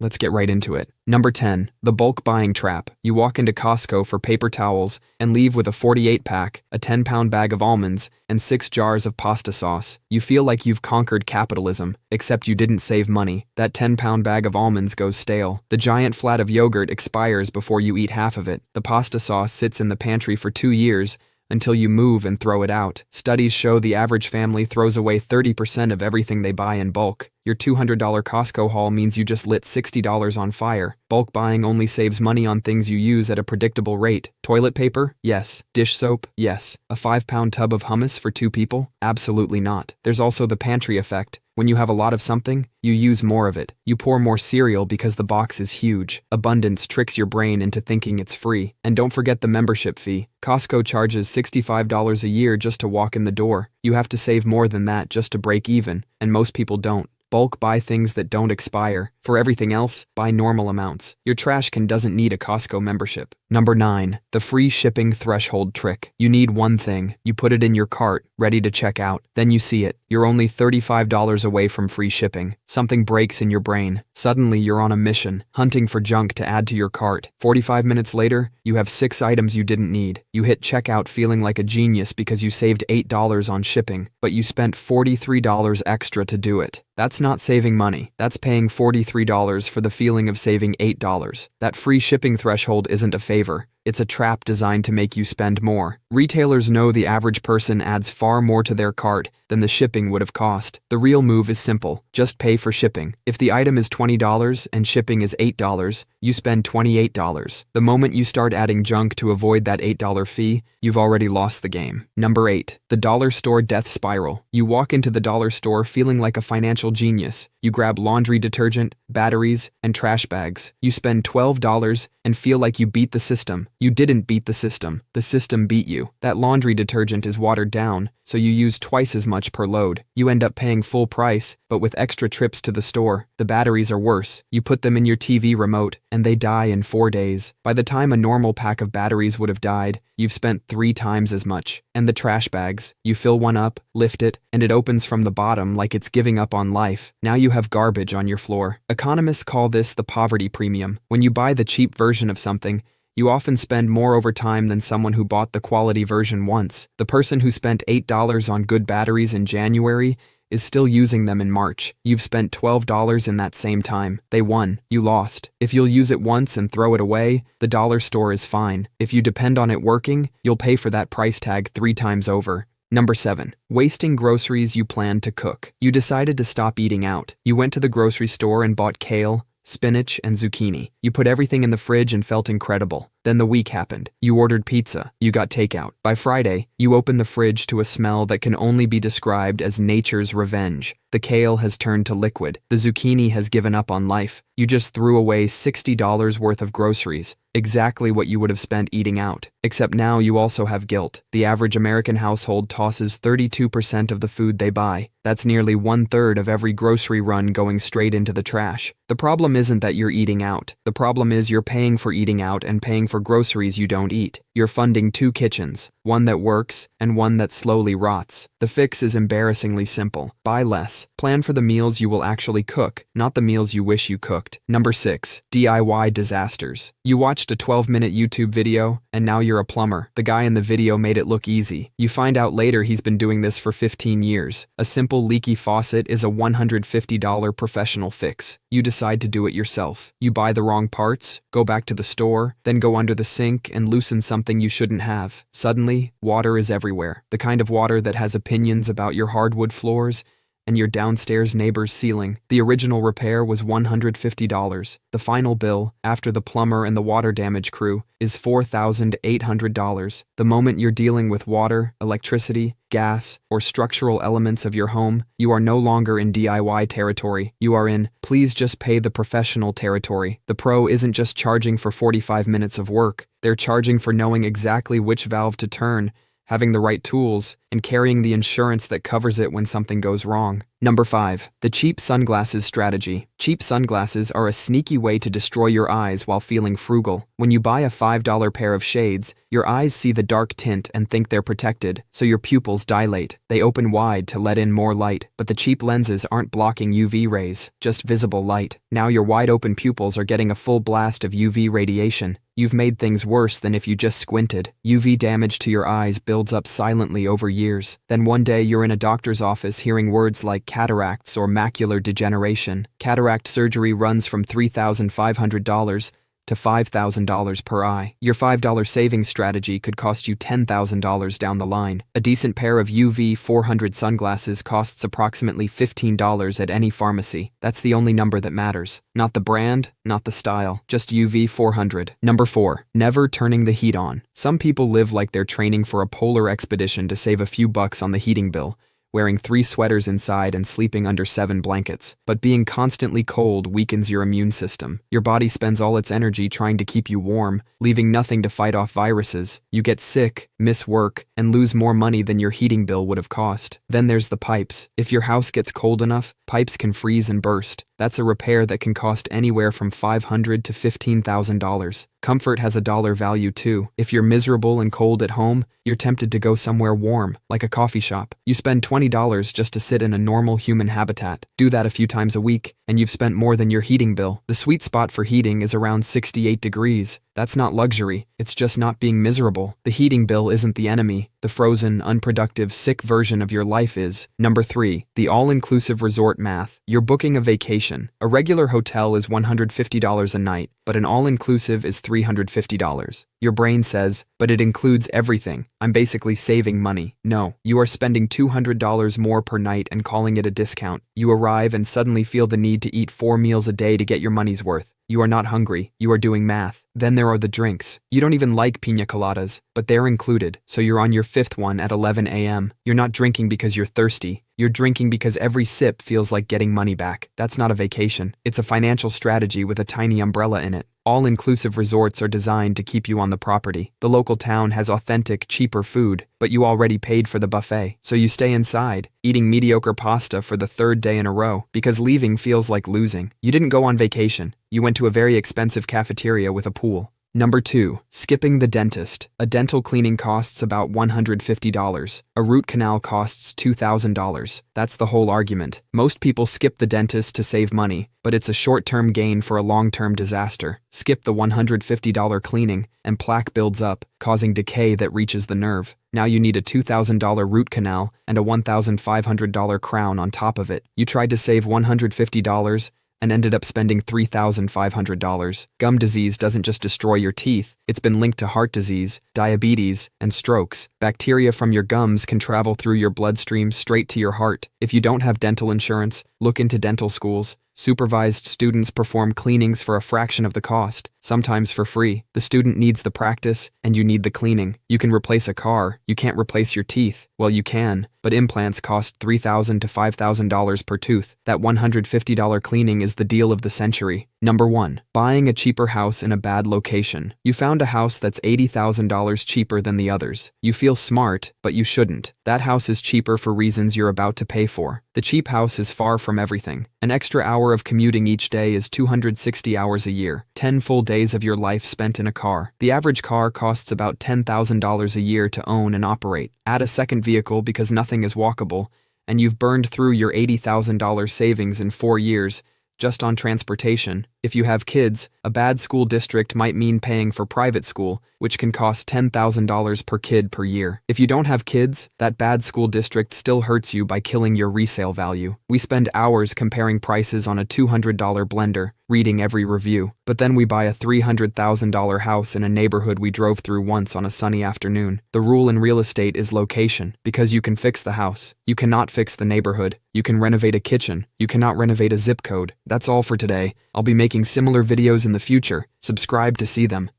Let's get right into it. Number 10. The bulk buying trap. You walk into Costco for paper towels and leave with a 48-pack, a 10-pound bag of almonds, and 6 jars of pasta sauce. You feel like you've conquered capitalism, except you didn't save money. That 10-pound bag of almonds goes stale. The giant flat of yogurt expires before you eat half of it. The pasta sauce sits in the pantry for 2 years, until you move and throw it out. Studies show the average family throws away 30% of everything they buy in bulk. Your $200 Costco haul means you just lit $60 on fire. Bulk buying only saves money on things you use at a predictable rate. Toilet paper? Yes. Dish soap? Yes. A 5-pound tub of hummus for 2 people? Absolutely not. There's also the pantry effect. When you have a lot of something, you use more of it. You pour more cereal because the box is huge. Abundance tricks your brain into thinking it's free. And don't forget the membership fee. Costco charges $65 a year just to walk in the door. You have to save more than that just to break even, and most people don't. Bulk buy things that don't expire. For everything else, buy normal amounts. Your trash can doesn't need a Costco membership. Number 9. The free shipping threshold trick. You need one thing. You put it in your cart, ready to check out. Then you see it. You're only $35 away from free shipping. Something breaks in your brain. Suddenly you're on a mission, hunting for junk to add to your cart. 45 minutes later, you have 6 items you didn't need. You hit checkout feeling like a genius because you saved $8 on shipping, but you spent $43 extra to do it. That's not saving money. That's paying $43 for the feeling of saving $8. That free shipping threshold isn't a favor. It's a trap designed to make you spend more. Retailers know the average person adds far more to their cart than the shipping would have cost. The real move is simple. Just pay for shipping. If the item is $20 and shipping is $8, you spend $28. The moment you start adding junk to avoid that $8 fee, you've already lost the game. Number 8. The dollar store death spiral. You walk into the dollar store feeling like a financial genius. You grab laundry detergent, batteries, and trash bags. You spend $12 and feel like you beat the system. You didn't beat the system beat you. That laundry detergent is watered down, so you use twice as much per load. You end up paying full price, but with extra trips to the store. The batteries are worse. You put them in your TV remote, and they die in 4 days. By the time a normal pack of batteries would have died, you've spent 3 times as much. And the trash bags. You fill one up, lift it, and it opens from the bottom like it's giving up on life. Now you have garbage on your floor. Economists call this the poverty premium. When you buy the cheap version of something, you often spend more over time than someone who bought the quality version once. The person who spent $8 on good batteries in January is still using them in March. You've spent $12 in that same time. They won. You lost. If you'll use it once and throw it away, the dollar store is fine. If you depend on it working, you'll pay for that price tag 3 times over. Number 7. Wasting groceries you planned to cook. You decided to stop eating out. You went to the grocery store and bought kale, spinach, and zucchini. You put everything in the fridge and felt incredible. Then the week happened. You ordered pizza. You got takeout. By Friday, you open the fridge to a smell that can only be described as nature's revenge. The kale has turned to liquid. The zucchini has given up on life. You just threw away $60 worth of groceries, exactly what you would have spent eating out. Except now you also have guilt. The average American household tosses 32% of the food they buy. That's nearly 1/3 of every grocery run going straight into the trash. The problem isn't that you're eating out. The problem is you're paying for eating out and paying for groceries you don't eat. You're funding 2 kitchens, one that works and one that slowly rots. The fix is embarrassingly simple. Buy less. Plan for the meals you will actually cook, not the meals you wish you cooked. Number 6. DIY disasters. You watched a 12-minute YouTube video, and now you're a plumber. The guy in the video made it look easy. You find out later he's been doing this for 15 years. A simple leaky faucet is a $150 professional fix. You decide to do it yourself. You buy the wrong parts, go back to the store, then go under the sink and loosen something you shouldn't have. Suddenly, water is everywhere. The kind of water that has opinions about your hardwood floors and your downstairs neighbor's ceiling. The original repair was $150. The final bill, after the plumber and the water damage crew, is $4,800. The moment you're dealing with water, electricity, gas, or structural elements of your home, you are no longer in DIY territory. You are in, please just pay the professional territory. The pro isn't just charging for 45 minutes of work. They're charging for knowing exactly which valve to turn, having the right tools, and carrying the insurance that covers it when something goes wrong. Number 5. The cheap sunglasses strategy. Cheap sunglasses are a sneaky way to destroy your eyes while feeling frugal. When you buy a $5 pair of shades, your eyes see the dark tint and think they're protected, so your pupils dilate. They open wide to let in more light, but the cheap lenses aren't blocking UV rays, just visible light. Now your wide-open pupils are getting a full blast of UV radiation. You've made things worse than if you just squinted. UV damage to your eyes builds up silently over years. Then one day you're in a doctor's office hearing words like cataracts or macular degeneration. Cataract surgery runs from $3,500 to $5,000 per eye. Your $5 savings strategy could cost you $10,000 down the line. A decent pair of UV 400 sunglasses costs approximately $15 at any pharmacy. That's the only number that matters. Not the brand, not the style, just UV 400. Number 4. Never turning the heat on. Some people live like they're training for a polar expedition to save a few bucks on the heating bill, wearing 3 sweaters inside and sleeping under 7 blankets. But being constantly cold weakens your immune system. Your body spends all its energy trying to keep you warm, leaving nothing to fight off viruses. You get sick, miss work, and lose more money than your heating bill would have cost. Then there's the pipes. If your house gets cold enough, pipes can freeze and burst. That's a repair that can cost anywhere from $500 to $15,000. Comfort has a dollar value too. If you're miserable and cold at home, you're tempted to go somewhere warm, like a coffee shop. You spend $20 just to sit in a normal human habitat. Do that a few times a week, and you've spent more than your heating bill. The sweet spot for heating is around 68 degrees. That's not luxury, it's just not being miserable. The heating bill isn't the enemy. The frozen, unproductive, sick version of your life is. Number 3. The all-inclusive resort math. You're booking a vacation. A regular hotel is $150 a night, but an all-inclusive is $350. Your brain says, but it includes everything. I'm basically saving money. No, you are spending $200 more per night and calling it a discount. You arrive and suddenly feel the need to eat 4 meals a day to get your money's worth. You are not hungry, you are doing math. Then there are the drinks. You don't even like piña coladas, but they're included, so you're on your 5th one at 11 a.m. You're not drinking because you're thirsty. You're drinking because every sip feels like getting money back. That's not a vacation. It's a financial strategy with a tiny umbrella in it. All-inclusive resorts are designed to keep you on the property. The local town has authentic, cheaper food, but you already paid for the buffet, so you stay inside, eating mediocre pasta for the 3rd day in a row, because leaving feels like losing. You didn't go on vacation. You went to a very expensive cafeteria with a pool. Number 2. Skipping the dentist. A dental cleaning costs about $150. A root canal costs $2,000. That's the whole argument. Most people skip the dentist to save money, but it's a short-term gain for a long-term disaster. Skip the $150 cleaning, and plaque builds up, causing decay that reaches the nerve. Now you need a $2,000 root canal and a $1,500 crown on top of it. You tried to save $150 and ended up spending $3,500. Gum disease doesn't just destroy your teeth, it's been linked to heart disease, diabetes, and strokes. Bacteria from your gums can travel through your bloodstream straight to your heart. If you don't have dental insurance, look into dental schools. Supervised students perform cleanings for a fraction of the cost, sometimes for free. The student needs the practice, and you need the cleaning. You can replace a car, you can't replace your teeth. Well, you can, but implants cost $3,000 to $5,000 per tooth. That $150 cleaning is the deal of the century. Number 1. Buying a cheaper house in a bad location. You found a house that's $80,000 cheaper than the others. You feel smart, but you shouldn't. That house is cheaper for reasons you're about to pay for. The cheap house is far from everything. An extra hour of commuting each day is 260 hours a year, 10 full days of your life spent in a car. The average car costs about $10,000 a year to own and operate. Add a second vehicle because nothing is walkable, and you've burned through your $80,000 savings in 4 years, just on transportation. If you have kids, a bad school district might mean paying for private school, which can cost $10,000 per kid per year. If you don't have kids, that bad school district still hurts you by killing your resale value. We spend hours comparing prices on a $200 blender, reading every review, but then we buy a $300,000 house in a neighborhood we drove through once on a sunny afternoon. The rule in real estate is location, because you can fix the house. You cannot fix the neighborhood. You can renovate a kitchen. You cannot renovate a zip code. That's all for today. I'll be making similar videos in the future. Subscribe to see them.